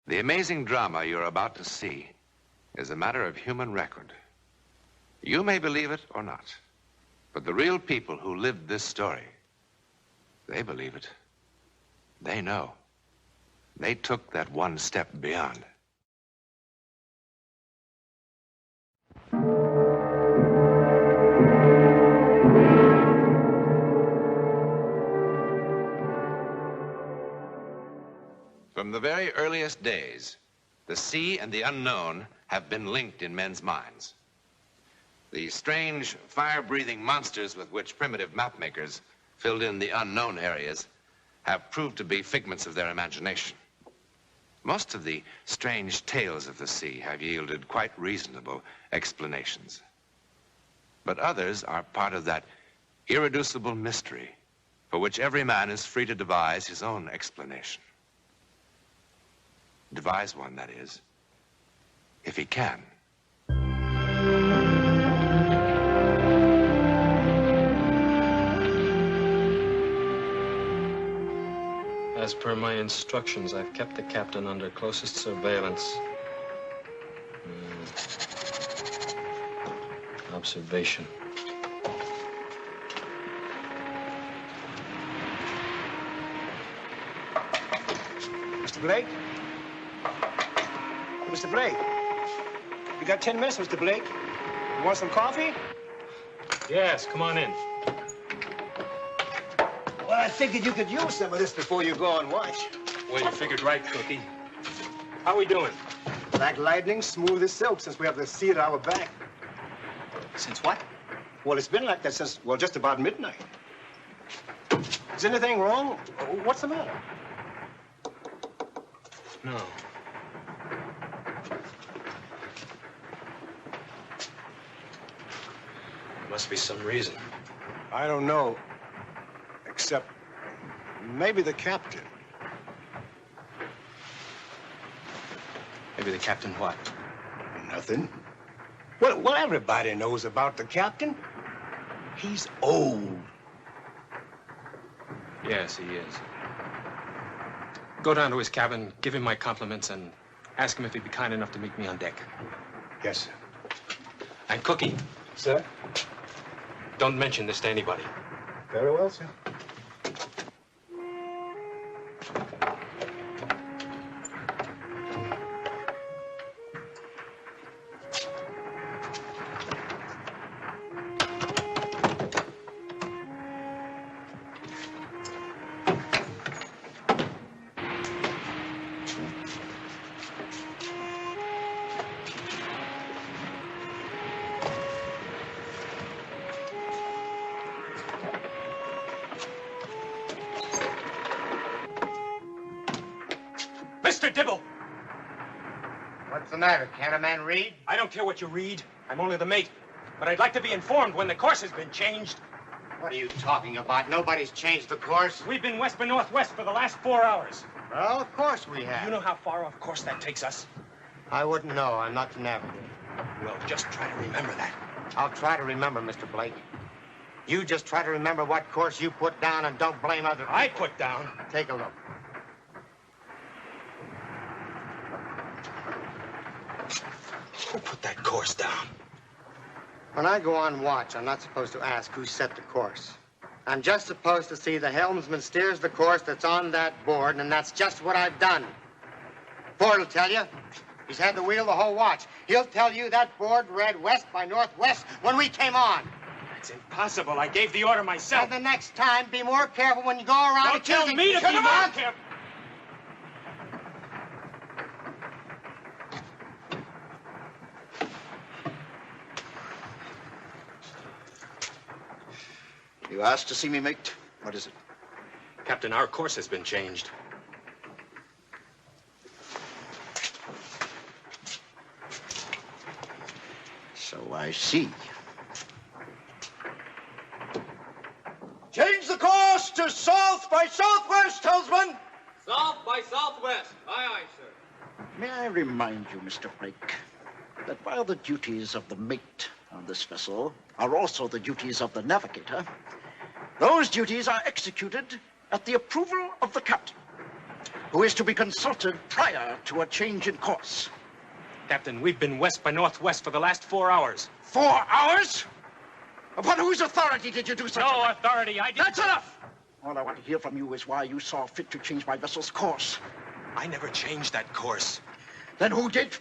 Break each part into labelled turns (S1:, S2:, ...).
S1: The amazing drama you're about to see is a matter of human record. You may believe it or not, but the real people who lived this story, they believe it. They know. They took that one step beyond. From the very earliest days, the sea and the unknown have been linked in men's minds. The strange, fire-breathing monsters with which primitive mapmakers filled in the unknown areas have proved to be figments of their imagination. Most of the strange tales of the sea have yielded quite reasonable explanations. But others are part of that irreducible mystery for which every man is free to devise his own explanation. Devise one, that is, if he can.
S2: As per my instructions, I've kept the captain under closest surveillance. Observation.
S3: Mr. Blake? Mr. Blake? You got 10 minutes, Mr. Blake? You want some coffee?
S2: Yes, come on in.
S3: Well, I figured you could use some of this before you go on watch.
S2: Well, you figured right, Cookie. How we doing?
S3: Like lightning, smooth as silk since we have the sea at our back.
S4: Since what?
S3: Well, it's been like that since, well, just about midnight. Is anything wrong? What's the matter?
S2: No. There must be some reason.
S3: I don't know. Except maybe the captain.
S2: Maybe the captain what?
S3: Nothing. Well, everybody knows about the captain. He's old.
S2: Yes, he is. Go down to his cabin, give him my compliments, and ask him if he'd be kind enough to meet me on deck.
S3: Yes, sir.
S2: And Cookie.
S3: Sir?
S2: Don't mention this to anybody.
S3: Very well, sir.
S2: Mr. Dibble!
S5: What's the matter? Can't a man read?
S2: I don't care what you read. I'm only the mate. But I'd like to be informed when the course has been changed.
S5: What are you talking about? Nobody's changed the course.
S2: We've been west by northwest for the last 4 hours.
S5: Well, of course we have.
S2: You know how far off course that takes us?
S5: I wouldn't know. I'm not the navigator.
S2: Well, just try to remember that.
S5: I'll try to remember, Mr. Blake. You just try to remember what course you put down and don't blame other people.
S2: I put down.
S5: Take a look.
S2: Who put that course down?
S5: When I go on watch, I'm not supposed to ask who set the course. I'm just supposed to see the helmsman steers the course that's on that board, and that's just what I've done. Ford will tell you. He's had the wheel the whole watch. He'll tell you that board read west by northwest when we came on.
S2: That's impossible. I gave the order myself.
S5: And the next time, be more careful when you go around.
S2: Don't tell me to be more careful.
S4: You asked to see me, mate? What is it?
S2: Captain, our course has been changed.
S4: So I see.
S6: Change the course to south by southwest, helmsman.
S7: South by southwest. Aye, aye, sir.
S4: May I remind you, Mr. Blake, that while the duties of the mate on this vessel are also the duties of the navigator, those duties are executed at the approval of the captain. who is to be consulted prior to a change in course.
S2: Captain, we've been west by northwest for the last 4 hours.
S4: 4 hours? Upon whose authority did you do such a
S2: No
S4: thing?
S2: authority, I didn't.
S4: That's enough! All I want to hear from you is why you saw fit to change my vessel's course.
S2: I never changed that course.
S4: Then who did?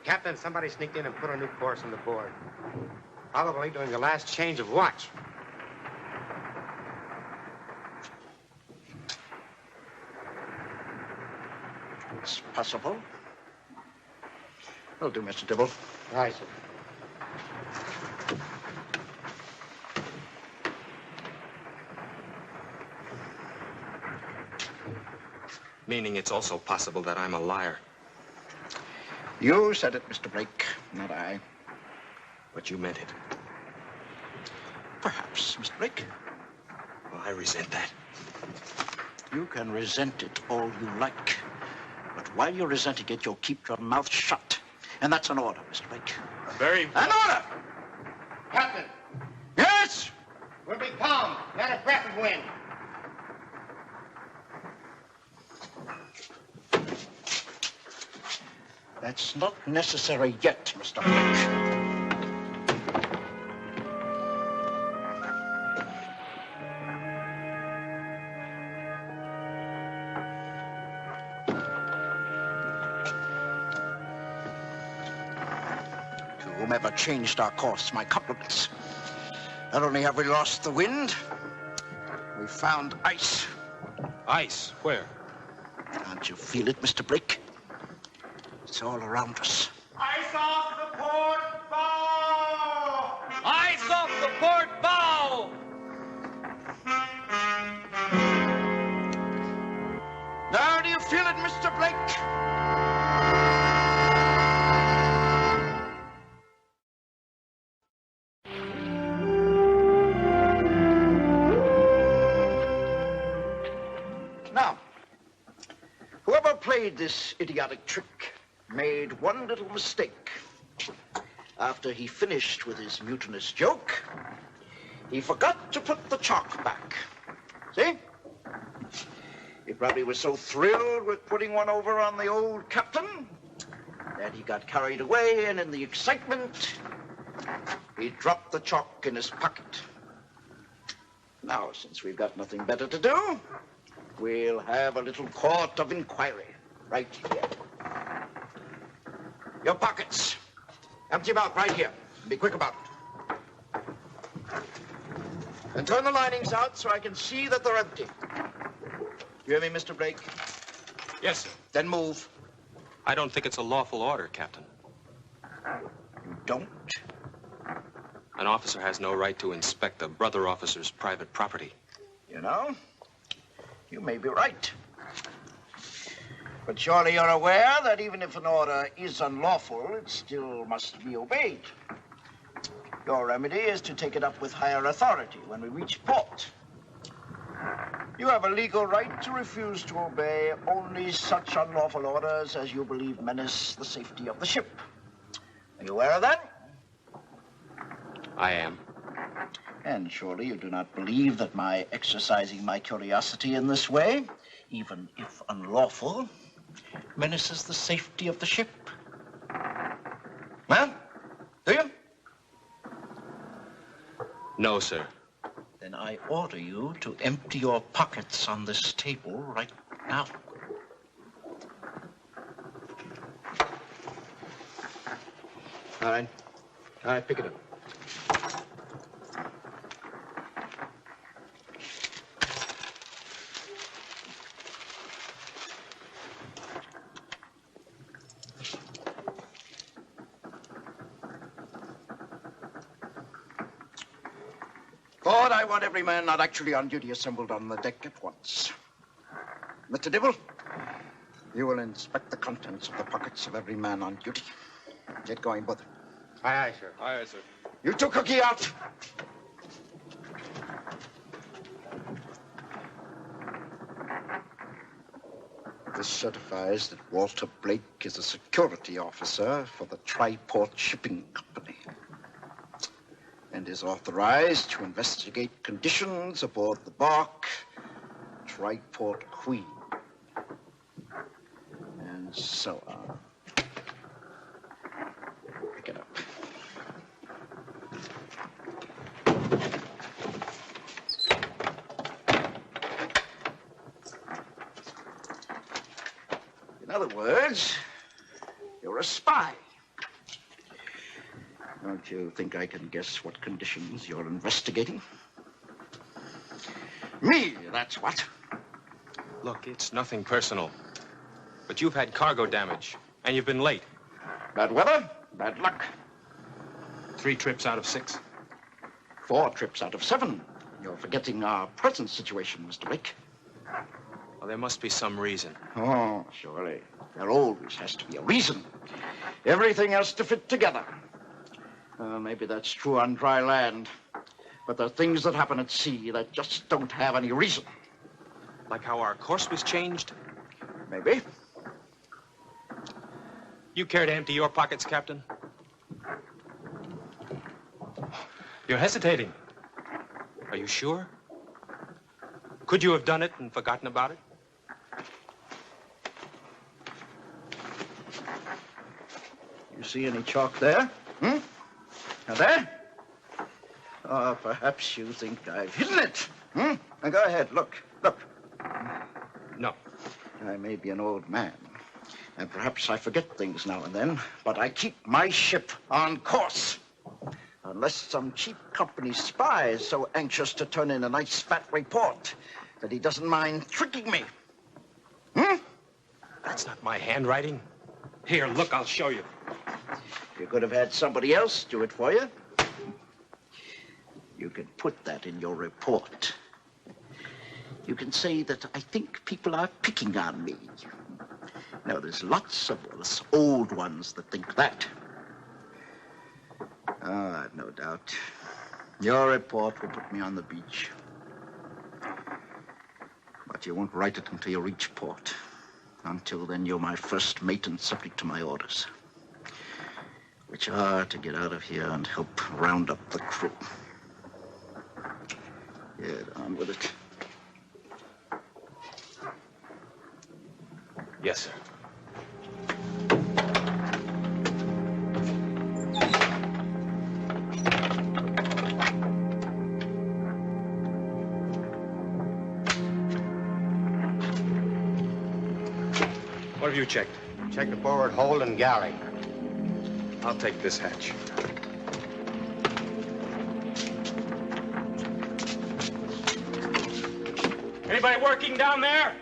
S5: Captain, somebody sneaked in and put a new course on the board. Probably during the last change of watch.
S4: It's possible. Will do, Mr. Dibble.
S5: Right, sir.
S2: Meaning it's also possible that I'm a liar.
S4: You said it, Mr. Blake, not I.
S2: But you meant it.
S4: Perhaps, Mr. Blake.
S2: Well, I resent that.
S4: You can resent it all you like. But while you're resenting it, you'll keep your mouth shut. And that's an order, Mr. Blake.
S2: Very...
S4: An order!
S5: Captain,
S4: Yes!
S5: we'll be calm. Not a breath of wind.
S4: That's not necessary yet, Mr. Blake. To whomever changed our course, my compliments. Not only have we lost the wind, we found ice.
S2: Ice? Where?
S4: Can't you feel it, Mr. Blake? It's all around us.
S6: Ice off the port bow!
S7: Ice off the port bow!
S4: Now, do you feel it, Mr. Blake? Now, whoever played this idiotic trick made one little mistake. After he finished with his mutinous joke, he forgot to put the chalk back. See? He probably was so thrilled with putting one over on the old captain that he got carried away, and in the excitement, he dropped the chalk in his pocket. Now, since we've got nothing better to do, we'll have a little court of inquiry right here. Your pockets. Empty them out right here. Be quick about it. And turn the linings out so I can see that they're empty. You hear me, Mr. Blake?
S2: Yes, sir.
S4: Then move.
S2: I don't think it's a lawful order, Captain.
S4: You don't?
S2: An officer has no right to inspect a brother officer's private property.
S4: You know, you may be right. But surely you're aware that even if an order is unlawful, it still must be obeyed. Your remedy is to take it up with higher authority when we reach port. You have a legal right to refuse to obey only such unlawful orders as you believe menace the safety of the ship. Are you aware of that?
S2: I am.
S4: And surely you do not believe that my exercising my curiosity in this way, even if unlawful, menaces the safety of the ship. Well, do you?
S2: No, sir.
S4: Then I order you to empty your pockets on this table right now.
S3: All right. All right, pick it up.
S4: Lord, I want every man not actually on duty assembled on the deck at once. Mr. Dibble, you will inspect the contents of the pockets of every man on duty. Get going, brother.
S5: Aye, aye, sir.
S2: Aye, aye, sir.
S4: You two, Cookie, out. This certifies that Walter Blake is a security officer for the Triport Shipping Company and is authorized to investigate conditions aboard the bark Triport Queen. and so on. Pick it up. In other words, you're a spy. Don't you think I can guess what conditions you're investigating? Me, that's what.
S2: Look, it's nothing personal. But you've had cargo damage, and you've been late.
S4: Bad weather, bad luck.
S2: 3 trips out of 6.
S4: 4 trips out of 7. You're forgetting our present situation, Mr. Blake.
S2: Well, there must be some reason.
S4: Oh, surely. There always has to be a reason. Everything has to fit together. Maybe that's true on dry land. But there are things that happen at sea that just don't have any reason.
S2: Like how our course was changed?
S4: Maybe.
S2: You care to empty your pockets, Captain? You're hesitating. Are you sure? Could you have done it and forgotten about it?
S4: You see any chalk there? Now there? Oh, perhaps you think I've hidden it. Now go ahead, look.
S2: No.
S4: I may be an old man, and perhaps I forget things now and then, but I keep my ship on course. Unless some cheap company spy is so anxious to turn in a nice fat report that he doesn't mind tricking me.
S2: That's not my handwriting. Here, look, I'll show you.
S4: You could have had somebody else do it for you. You can put that in your report. You can say that I think people are picking on me. Now, there's lots of us old ones that think that. Oh, I've no doubt. Your report will put me on the beach. But you won't write it until you reach port. Until then, you're my first mate and subject to my orders, which are to get out of here and help round up the crew. Get on with it.
S2: Yes, sir. What have you checked?
S5: Check the forward hold and galley.
S2: I'll take this hatch. Anybody working down there?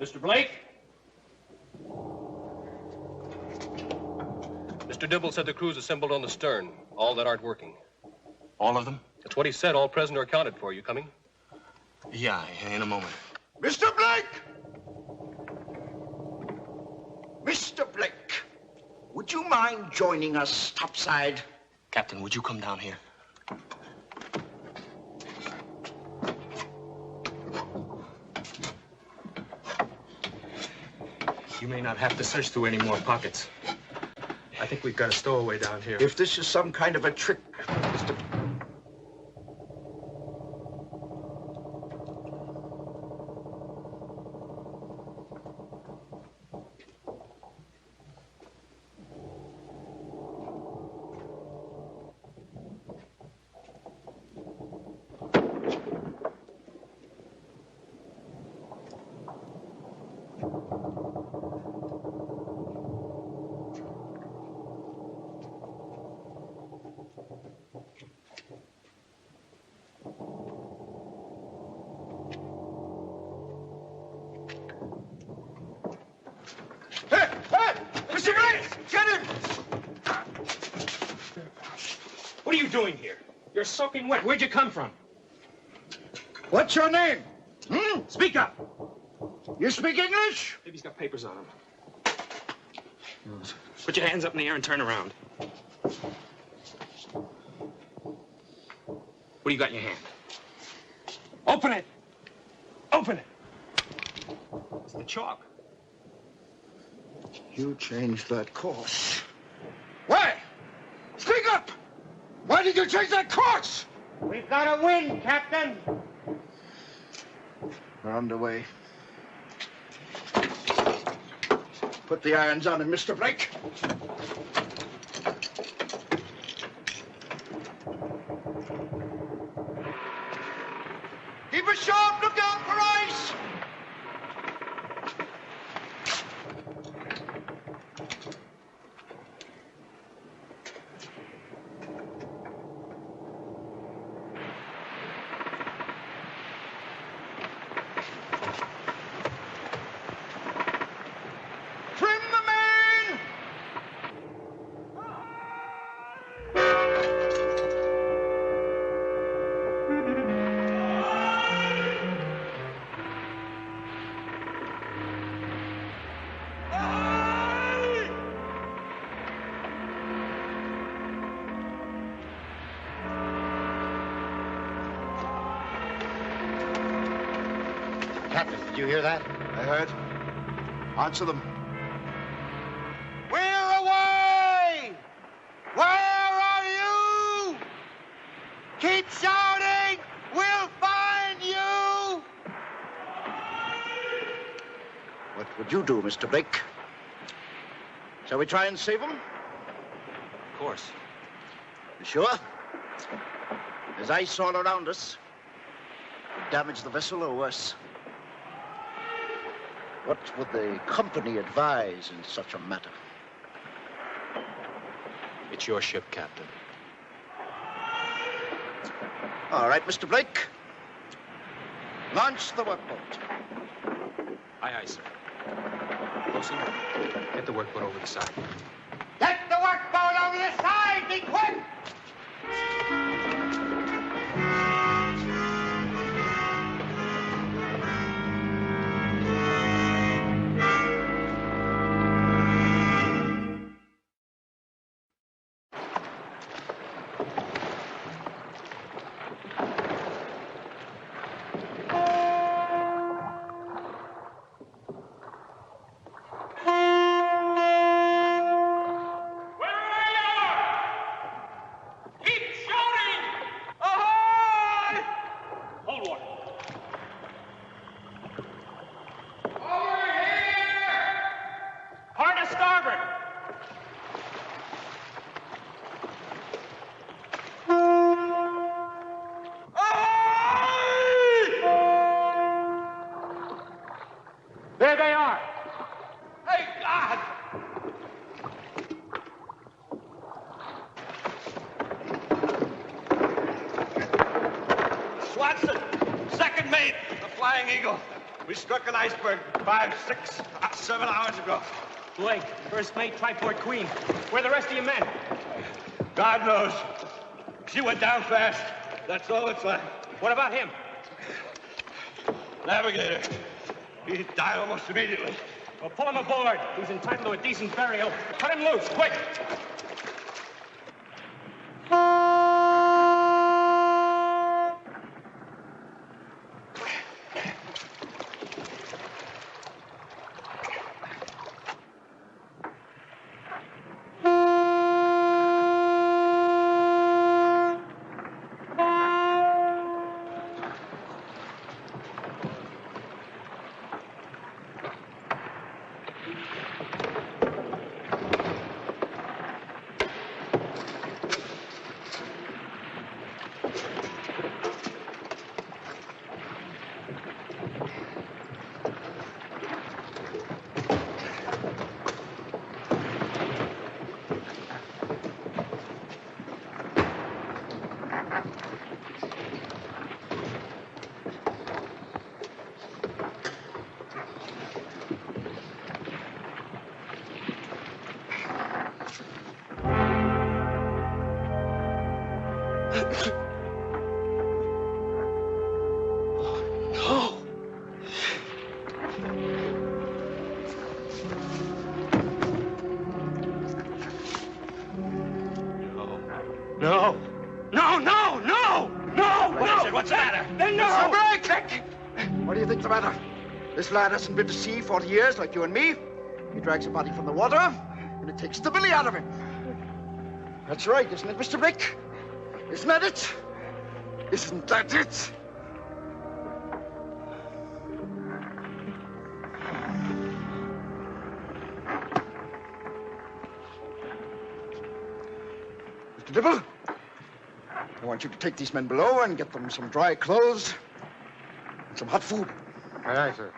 S7: Mr. Blake? Mr. Dibble said the crew's assembled on the stern. All that aren't working.
S2: All of them?
S7: That's what he said. All present are accounted for. You coming?
S2: Yeah, in a moment.
S4: Mr. Blake! Mr. Blake, would you mind joining us topside?
S2: Captain, would you come down here? You may not have to search through any more pockets. I think we've got a stowaway down here.
S4: If this is some kind of a trick, Mr.
S6: Mr. Blake, get him!
S2: What are you doing here? You're soaking wet. Where'd you come from?
S4: What's your name?
S2: Speak up!
S4: You speak English?
S2: Maybe he's got papers on him. Put your hands up in the air and turn around. What do you got in your hand? Open it! Open it! It's the chalk.
S4: You changed that course. Why? Speak up! Why did you change that course?
S5: We've got to win, Captain.
S4: We're underway. Put the irons on him, Mr. Blake. Keep a sharp lookout for ice! Trim the main!
S5: Captain, did you hear that?
S4: I heard. Answer them.
S6: We're away! Where are you? Keep shouting! We'll find you!
S4: What would you do, Mr. Blake? Shall we try and save him?
S2: Of course.
S4: You sure? There's ice all around us. Damage the vessel or worse. What would the company advise in such a matter?
S2: It's your ship, Captain.
S4: All right, Mr. Blake. Launch the workboat.
S2: Aye, aye, sir. Wilson, get the workboat over the side.
S5: Get the workboat over the side! Be quick!
S2: There they are!
S6: Thank God! Swanson, second mate, the Flying Eagle. We struck an iceberg 5, 6, 7 hours ago.
S2: Blake, first mate, Triport Queen. Where are the rest of your men?
S6: God knows. She went down fast. That's all it's like.
S2: What about him?
S6: Navigator. He died almost immediately.
S2: Well, pull him aboard. He's entitled to a decent burial. Cut him loose, quick!
S6: Then no!
S4: Mr. Blake! What do you think's the matter? This lad hasn't been to sea 40 years like you and me. He drags a body from the water, and it takes the billy out of him. That's right, isn't it, Mr. Blake? Isn't that it? Isn't that it? Mr. Dibble, I want you to take these men below and get them some dry clothes and some hot food.
S5: Aye, aye, sir.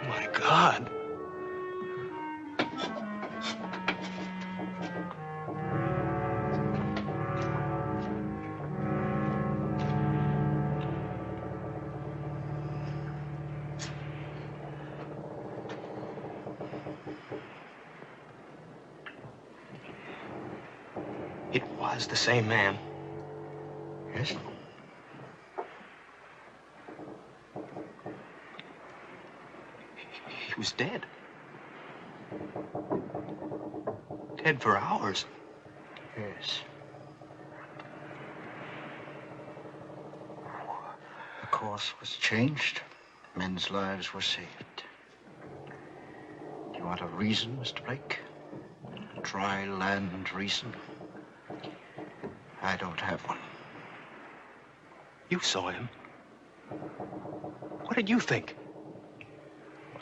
S2: My God. It was the same man.
S4: Yes?
S2: He was dead. Dead for hours.
S4: Yes. The course was changed. Men's lives were saved. Do you want a reason, Mr. Blake? A dry land reason? I don't have one.
S2: You saw him. What did you think?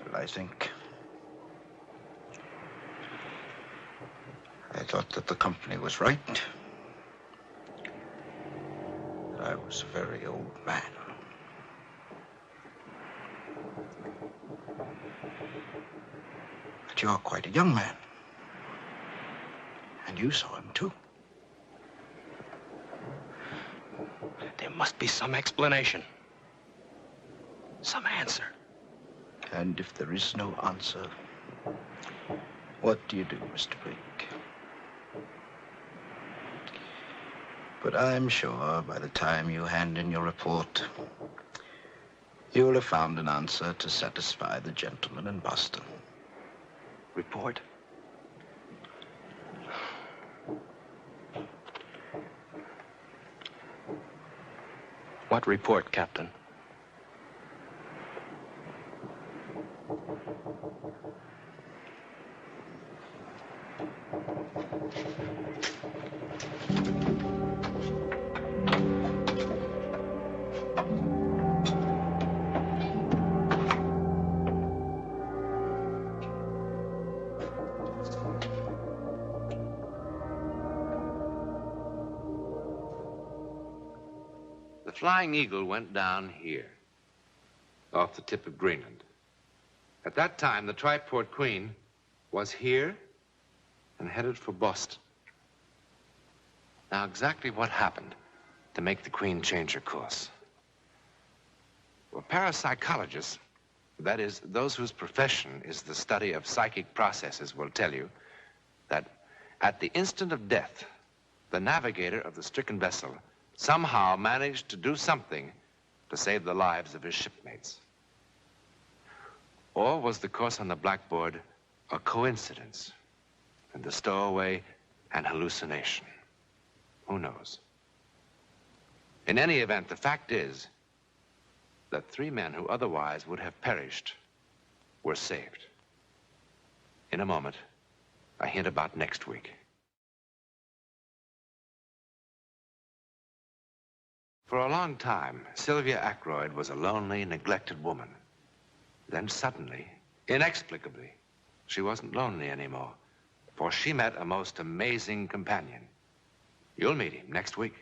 S4: Well, I think... I thought that the company was right. That I was a very old man. But you're quite a young man. And you saw him, too.
S2: There must be some explanation. Some answer.
S4: And if there is no answer, what do you do, Mr. Blake? But I'm sure by the time you hand in your report, you'll have found an answer to satisfy the gentleman in Boston.
S2: Report? What report, Captain?
S1: The Flying Eagle went down here, off the tip of Greenland. At that time, the Triport Queen was here and headed for Boston. Now, exactly what happened to make the Queen change her course? Well, parapsychologists, that is, those whose profession is the study of psychic processes, will tell you that at the instant of death, the navigator of the stricken vessel somehow managed to do something to save the lives of his shipmates. Or was the course on the blackboard a coincidence and the stowaway an hallucination? Who knows? In any event, the fact is that 3 men who otherwise would have perished were saved. In a moment, a hint about next week. For a long time, Sylvia Ackroyd was a lonely, neglected woman. Then suddenly, inexplicably, she wasn't lonely anymore, for she met a most amazing companion. You'll meet him next week.